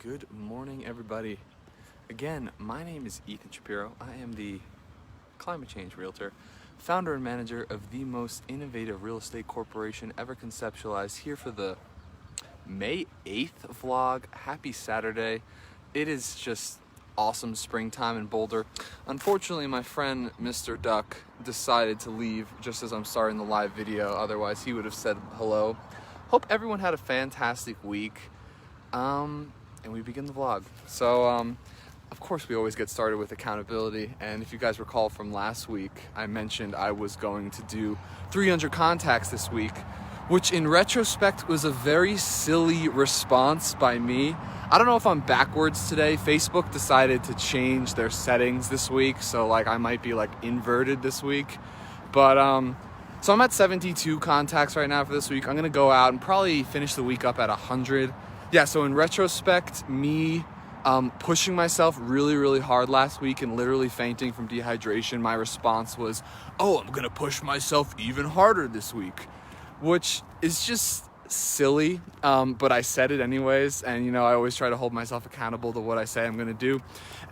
Good morning, everybody. Again, my name is Ethan Shapiro. I am the climate change realtor, founder and manager of the most innovative real estate corporation ever conceptualized, here for the May 8th vlog. Happy Saturday. It is just awesome springtime in Boulder. Unfortunately, my friend Mr. Duck decided to leave just as I'm starting the live video. Otherwise, he would have said hello. Hope everyone had a fantastic week. And we begin the vlog. So, of course, we always get started with accountability. And if you guys recall from last week, I mentioned I was going to do 300 contacts this week, which in retrospect was a very silly response by me. I don't know if I'm backwards today. Facebook decided to change their settings this week, so like I might be like inverted this week. But so I'm at 72 contacts right now for this week. I'm gonna go out and probably finish the week up at 100. Yeah, so in retrospect, me pushing myself really hard last week and literally fainting from dehydration, my response was, oh, I'm gonna push myself even harder this week, which is just silly, but I said it anyways, and you know, I always try to hold myself accountable to what I say I'm gonna do.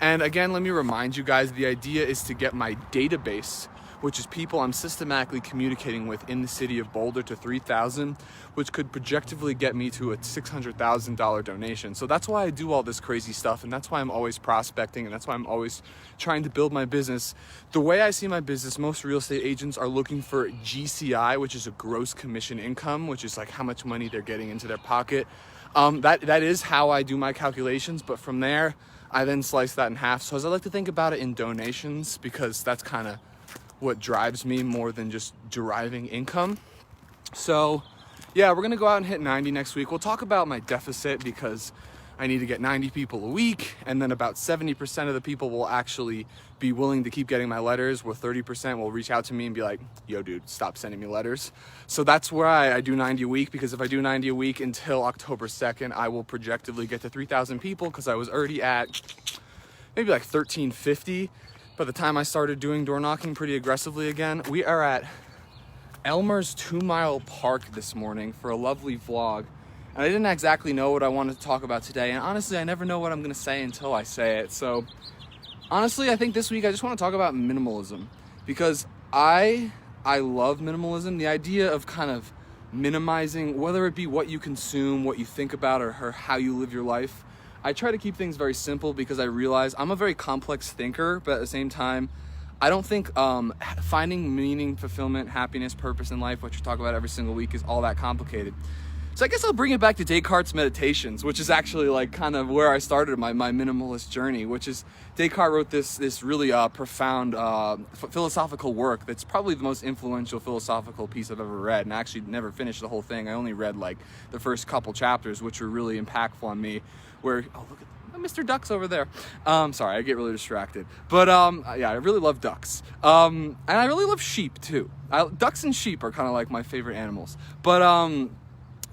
And again, let me remind you guys, the idea is to get my database, which is people I'm systematically communicating with in the city of Boulder, to 3,000, which could projectively get me to a $600,000 donation. So that's why I do all this crazy stuff, and that's why I'm always prospecting, and that's why I'm always trying to build my business. The way I see my business, most real estate agents are looking for GCI, which is a gross commission income, which is like how much money they're getting into their pocket. That is how I do my calculations, but from there, I then slice that in half. So as I like to think about it in donations, because that's kind of what drives me more than just deriving income. So yeah, we're gonna go out and hit 90 next week. We'll talk about my deficit because I need to get 90 people a week, and then about 70% of the people will actually be willing to keep getting my letters, where 30% will reach out to me and be like, yo dude, stop sending me letters. So that's where I do 90 a week, because if I do 90 a week until October 2nd, I will projectively get to 3,000 people, because I was already at maybe like 1,350 by the time I started doing door knocking pretty aggressively again. We are at Elmer's 2 Mile Park this morning for a lovely vlog. And I didn't exactly know what I wanted to talk about today. And honestly, I never know what I'm gonna say until I say it. So honestly, I think this week I just want to talk about minimalism, because I love minimalism. The idea of kind of minimizing, whether it be what you consume, what you think about, or how you live your life. I try to keep things very simple because I realize I'm a very complex thinker, but at the same time, I don't think finding meaning, fulfillment, happiness, purpose in life, which we talk about every single week, is all that complicated. So I guess I'll bring it back to Descartes' Meditations, which is actually like kind of where I started my minimalist journey, which is Descartes wrote this really profound philosophical work that's probably the most influential philosophical piece I've ever read, and I actually never finished the whole thing. I only read like the first couple chapters, which were really impactful on me, where, oh, look at Mr. Duck's over there. Sorry, I get really distracted. But yeah, I really love ducks. And I really love sheep too. Ducks and sheep are kind of like my favorite animals. But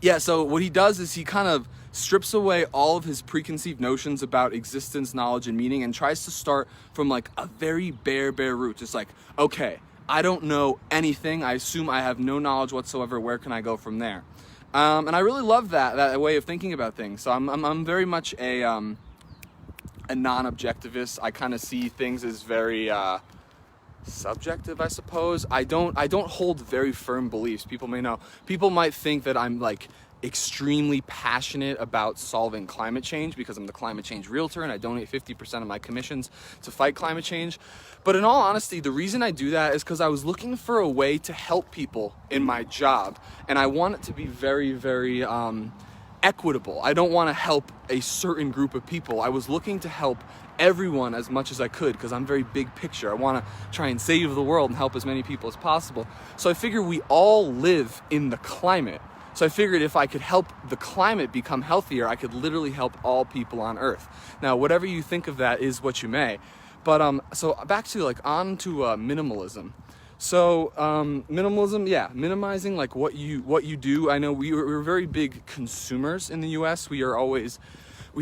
yeah, so what he does is he kind of strips away all of his preconceived notions about existence, knowledge, and meaning, and tries to start from like a very bare root. Just like, okay, I don't know anything. I assume I have no knowledge whatsoever. Where can I go from there? And I really love that way of thinking about things. So I'm very much a non-objectivist. I kind of see things as very subjective, I suppose. I don't hold very firm beliefs. People might think that I'm like extremely passionate about solving climate change because I'm the climate change realtor and I donate 50% of my commissions to fight climate change. But in all honesty, the reason I do that is because I was looking for a way to help people in my job, and I want it to be very equitable. I don't want to help a certain group of people. I was looking to help everyone as much as I could, because I'm very big picture. I want to try and save the world and help as many people as possible. So I figured we all live in the climate. So I figured if I could help the climate become healthier, I could literally help all people on Earth. Now, whatever you think of that is what you may. But so back to like on to minimalism. So minimalism, yeah, minimizing like what you do. I know we're very big consumers in the US. We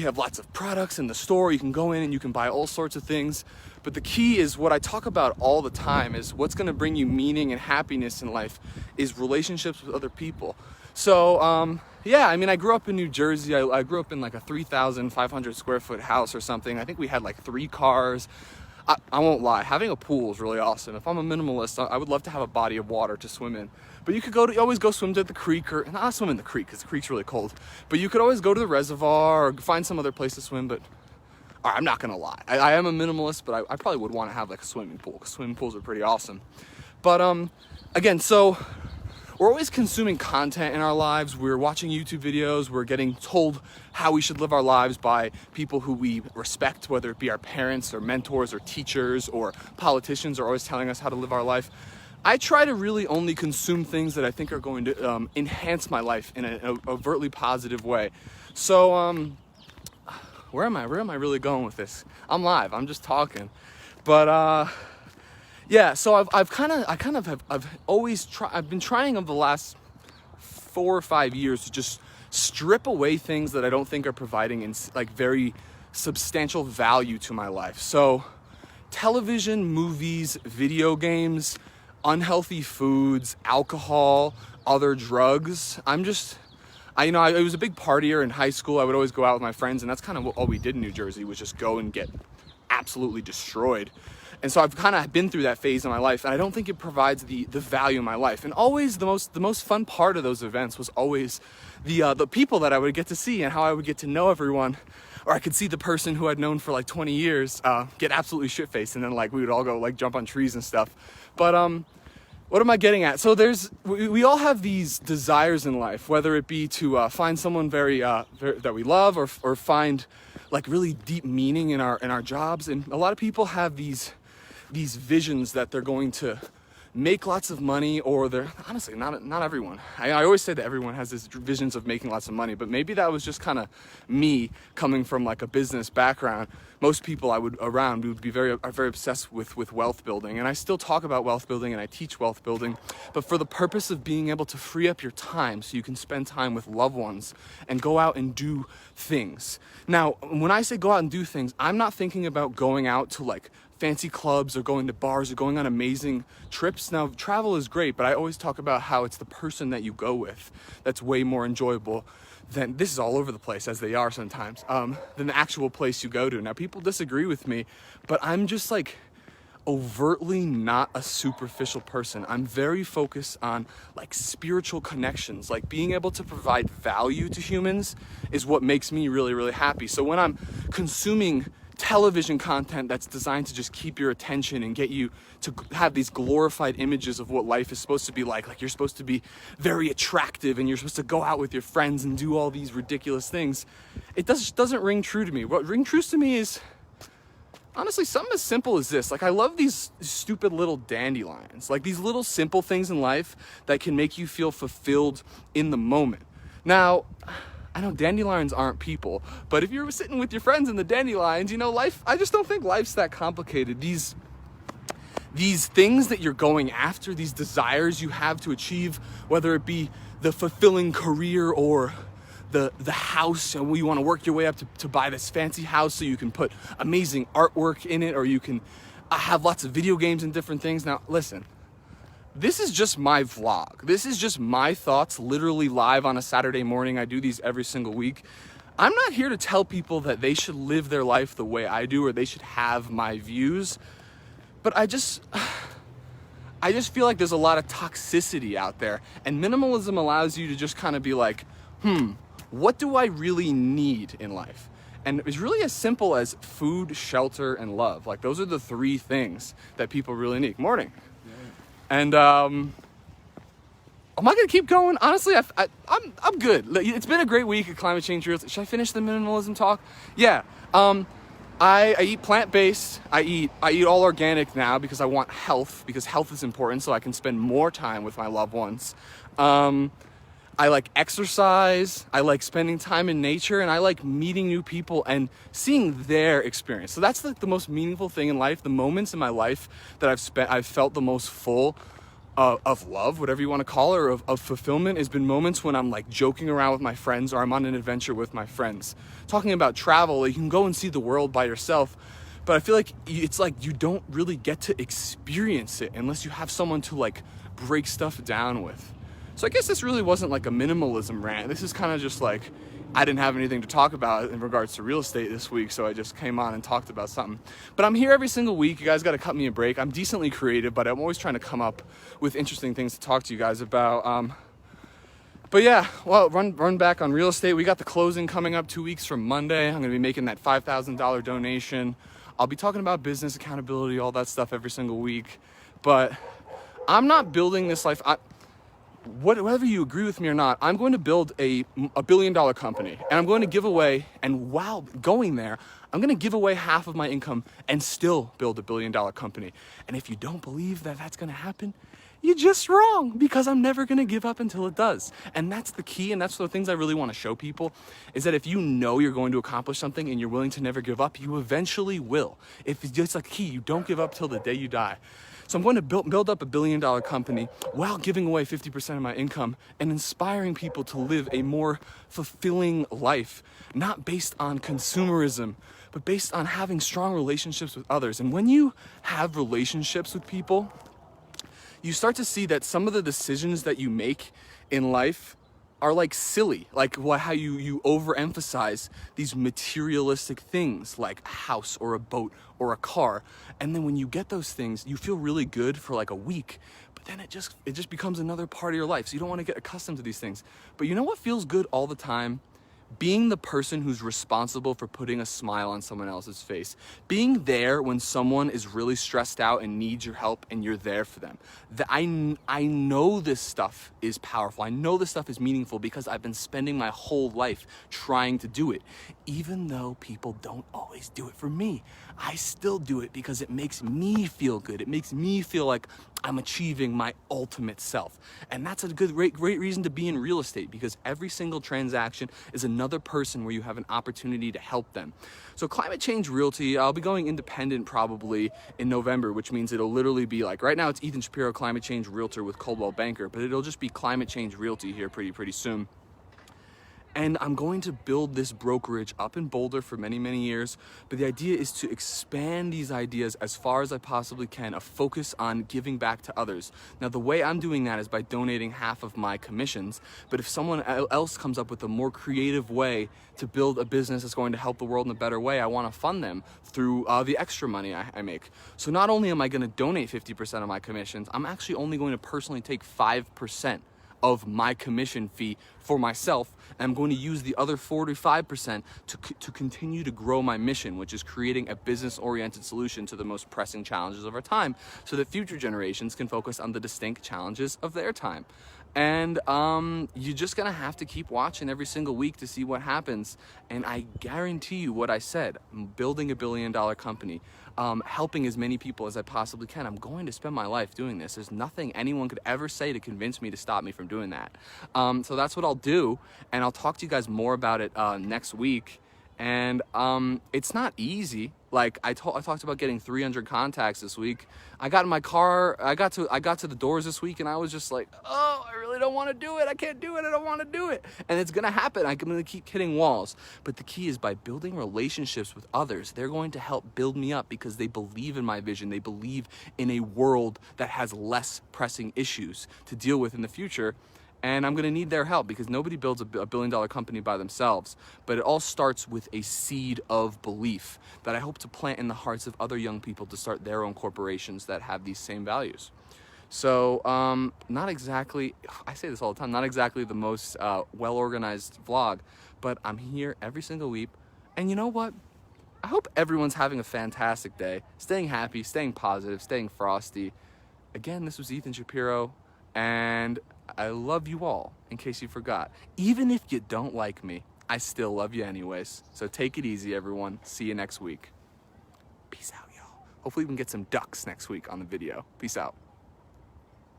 have lots of products in the store. You can go in and you can buy all sorts of things. But the key is what I talk about all the time is what's going to bring you meaning and happiness in life is relationships with other people. So, yeah, I mean, I grew up in New Jersey. I grew up in like a 3,500 square foot house or something. I think we had like 3 cars. I won't lie, having a pool is really awesome. If I'm a minimalist, I would love to have a body of water to swim in. But you always go swim to the creek, or not swim in the creek because the creek's really cold. But you could always go to the reservoir or find some other place to swim. But I'm not gonna lie, I am a minimalist, but I probably would want to have like a swimming pool because swimming pools are pretty awesome. But again, so we're always consuming content in our lives. We're watching YouTube videos. We're getting told how we should live our lives by people who we respect, whether it be our parents or mentors or teachers or politicians are always telling us how to live our life. I try to really only consume things that I think are going to enhance my life in an overtly positive way. So where am I really going with this? I'm live, I'm just talking. But yeah, so I've been trying over the last 4 or 5 years to just strip away things that I don't think are providing like very substantial value to my life. So television, movies, video games, unhealthy foods, alcohol, other drugs. I was a big partier in high school. I would always go out with my friends, and that's kind of all we did in New Jersey, was just go and get absolutely destroyed. And so I've kind of been through that phase in my life, and I don't think it provides the value in my life. And always the most fun part of those events was always the people that I would get to see and how I would get to know everyone. Or I could see the person who I'd known for like 20 years get absolutely shit-faced, and then like we would all go like jump on trees and stuff. But what am I getting at? So we all have these desires in life, whether it be to find someone very that we love, or find like really deep meaning in our jobs. And a lot of people have these visions that they're going to make lots of money, or they're honestly not everyone. I always say that everyone has these visions of making lots of money, but maybe that was just kind of me coming from like a business background. Most people would be very obsessed with wealth building, and I still talk about wealth building and I teach wealth building, but for the purpose of being able to free up your time so you can spend time with loved ones and go out and do things. Now, when I say go out and do things, I'm not thinking about going out to like fancy clubs or going to bars or going on amazing trips. Now, travel is great, but I always talk about how it's the person that you go with that's way more enjoyable than, this is all over the place as they are sometimes, than the actual place you go to. Now, people disagree with me, but I'm just like overtly not a superficial person. I'm very focused on like spiritual connections. Like being able to provide value to humans is what makes me really, really happy. So when I'm consuming television content that's designed to just keep your attention and get you to have these glorified images of what life is supposed to be like you're supposed to be very attractive and you're supposed to go out with your friends and do all these ridiculous things, it doesn't ring true to me. What rings true to me is honestly something as simple as this. Like, I love these stupid little dandelions, like these little simple things in life that can make you feel fulfilled in the moment. Now, I know dandelions aren't people, but if you're sitting with your friends in the dandelions, life, I just don't think life's that complicated. These things that you're going after, these desires you have to achieve, whether it be the fulfilling career or the house, and you want to work your way up to buy this fancy house so you can put amazing artwork in it, or you can have lots of video games and different things. Now, listen. This is just my vlog. This is just my thoughts, literally live on a Saturday morning. I do these every single week. I'm not here to tell people that they should live their life the way I do or they should have my views. But I just feel like there's a lot of toxicity out there. And minimalism allows you to just kind of be like, what do I really need in life? And it's really as simple as food, shelter, and love. Like, those are the 3 things that people really need. Morning. And am I gonna keep going? Honestly, I'm good. It's been a great week at Climate Change Reels. Should I finish the minimalism talk? Yeah. I eat plant-based. I eat all organic now because I want health, because health is important, so I can spend more time with my loved ones. I like exercise. I like spending time in nature, and I like meeting new people and seeing their experience. So that's the most meaningful thing in life. The moments in my life that I've felt the most full of love, whatever you want to call it, or of fulfillment, has been moments when I'm like joking around with my friends, or I'm on an adventure with my friends. Talking about travel, you can go and see the world by yourself, but I feel like it's like you don't really get to experience it unless you have someone to like break stuff down with. So I guess this really wasn't like a minimalism rant. This is kind of just like, I didn't have anything to talk about in regards to real estate this week, so I just came on and talked about something. But I'm here every single week. You guys got to cut me a break. I'm decently creative, but I'm always trying to come up with interesting things to talk to you guys about. But yeah, well, run back on real estate. We got the closing coming up 2 weeks from Monday. I'm gonna be making that $5,000 donation. I'll be talking about business accountability, all that stuff every single week. But I'm not building this life. Whether you agree with me or not, I'm going to build a $1 billion company, and I'm going to give away, and while going there, I'm going to give away half of my income and still build a $1 billion company. And if you don't believe that that's going to happen, you're just wrong, because I'm never going to give up until it does. And that's the key, and that's the things I really want to show people, is that if you know you're going to accomplish something and you're willing to never give up, you eventually will. If it's just like key, you don't give up till the day you die. So I'm going to build up a $1 billion company while giving away 50% of my income and inspiring people to live a more fulfilling life, not based on consumerism, but based on having strong relationships with others. And when you have relationships with people, you start to see that some of the decisions that you make in life are like silly, like how you overemphasize these materialistic things like a house or a boat or a car. And then when you get those things, you feel really good for like a week, but then it just becomes another part of your life. So you don't want to get accustomed to these things. But you know what feels good all the time? Being the person who's responsible for putting a smile on someone else's face. Being there when someone is really stressed out and needs your help and you're there for them. I know this stuff is powerful. I know this stuff is meaningful because I've been spending my whole life trying to do it. Even though people don't always do it for me, I still do it because it makes me feel good. It makes me feel like I'm achieving my ultimate self. And that's a great reason to be in real estate, because every single transaction is another person where you have an opportunity to help them. So Climate Change Realty, I'll be going independent probably in November, which means it'll literally be like, right now it's Ethan Shapiro, Climate Change Realtor with Coldwell Banker, but it'll just be Climate Change Realty here pretty soon. And I'm going to build this brokerage up in Boulder for many, many years. But the idea is to expand these ideas as far as I possibly can, a focus on giving back to others. Now, the way I'm doing that is by donating half of my commissions. But if someone else comes up with a more creative way to build a business that's going to help the world in a better way, I want to fund them through the extra money I make. So not only am I going to donate 50% of my commissions, I'm actually only going to personally take 5% of my commission fee for myself, and I'm going to use the other 45% to continue to grow my mission, which is creating a business-oriented solution to the most pressing challenges of our time, so that future generations can focus on the distinct challenges of their time. And you're just gonna have to keep watching every single week to see what happens. And I guarantee you what I said, I'm building a $1 billion company, helping as many people as I possibly can. I'm going to spend my life doing this. There's nothing anyone could ever say to convince me to stop me from doing that. So that's what I'll do, and I'll talk to you guys more about it next week. And it's not easy. Like I talked about getting 300 contacts this week. I got in my car, I got to the doors this week, and I was just like, oh, I really don't want to do it. I can't do it. I don't want to do it. And it's gonna happen. I'm gonna keep hitting walls. But the key is by building relationships with others, they're going to help build me up because they believe in my vision. They believe in a world that has less pressing issues to deal with in the future. And I'm going to need their help because nobody builds a $1 billion company by themselves. But it all starts with a seed of belief that I hope to plant in the hearts of other young people to start their own corporations that have these same values. So not exactly, I say this all the time, not exactly the most well-organized vlog, but I'm here every single week. And you know what? I hope everyone's having a fantastic day, staying happy, staying positive, staying frosty. Again, this was Ethan Shapiro, and I love you all, in case you forgot. Even if you don't like me, I still love you anyways. So take it easy, everyone. See you next week. Peace out, y'all. Hopefully we can get some ducks next week on the video. Peace out.